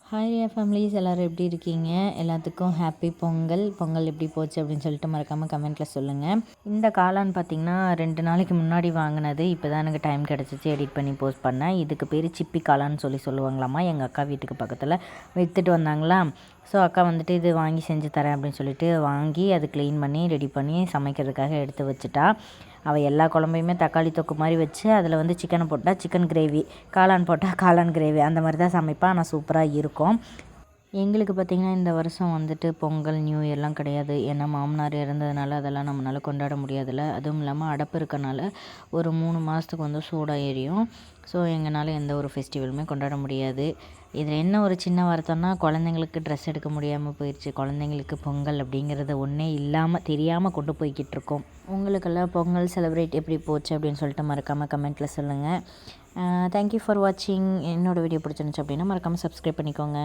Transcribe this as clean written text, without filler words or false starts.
Hi families எல்லோரும் எப்படி இருக்கீங்க? எல்லாத்துக்கும் ஹாப்பி பொங்கல். பொங்கல் எப்படி போச்சு அப்படின்னு சொல்லிட்டு மறக்காமல் கமெண்ட்டில் சொல்லுங்கள். இந்த காளான் பார்த்திங்கன்னா 2 நாளைக்கு முன்னாடி வாங்கினது. இப்போ தான் எனக்கு டைம் கிடச்சிச்சு எடிட் பண்ணி போஸ்ட் பண்ணேன். இதுக்கு பேர் சிப்பி காளான்னு சொல்லுவாங்களாம்மா. எங்கள் அக்கா வீட்டுக்கு பக்கத்தில் விற்றுட்டு வந்தாங்களா. ஸோ அக்கா வந்துட்டு இது வாங்கி செஞ்சு தரேன் அப்படின்னு சொல்லிட்டு வாங்கி அது க்ளீன் பண்ணி ரெடி பண்ணி சமைக்கிறதுக்காக எடுத்து வச்சுட்டா. அவள் எல்லா குழம்பையுமே தக்காளி தொக்கு மாதிரி வச்சு அதில் வந்து சிக்கனை போட்டால் சிக்கன் கிரேவி, காளான் போட்டால் காளான் கிரேவி அந்த மாதிரி தான் சமைப்பா. ஆனால் சூப்பராக இருக்கும். எங்களுக்கு பார்த்திங்கன்னா இந்த வருஷம் வந்துட்டு பொங்கல் நியூ இயர்லாம் கிடையாது. ஏன்னா மாமனார் இறந்ததுனால அதெல்லாம் நம்மளால் கொண்டாட முடியாதுல்ல. அதுவும் இல்லாமல் அடப்பு இருக்கனால ஒரு 3 மாதத்துக்கு வந்து சூடாக எரியும். ஸோ எங்களால் எந்த ஒரு ஃபெஸ்டிவலுமே கொண்டாட முடியாது. இதில் என்ன ஒரு சின்ன வருத்தம்னா குழந்தைங்களுக்கு ட்ரெஸ் எடுக்க முடியாமல் போயிடுச்சு. குழந்தைங்களுக்கு பொங்கல் அப்படிங்கிறது ஒன்றே இல்லாமல் தெரியாமல் கொண்டு போய்கிட்டு இருக்கோம். உங்களுக்கெல்லாம் பொங்கல் செலிப்ரேட் எப்படி போச்சு அப்படின்னு சொல்லிட்டு மறக்காமல் கமெண்ட்டில் சொல்லுங்கள். தேங்க்யூ ஃபார் வாட்சிங். என்னோடய வீடியோ பிடிச்சிருந்துச்சு அப்படின்னா மறக்காமல் சப்ஸ்கிரைப் பண்ணிக்கோங்க.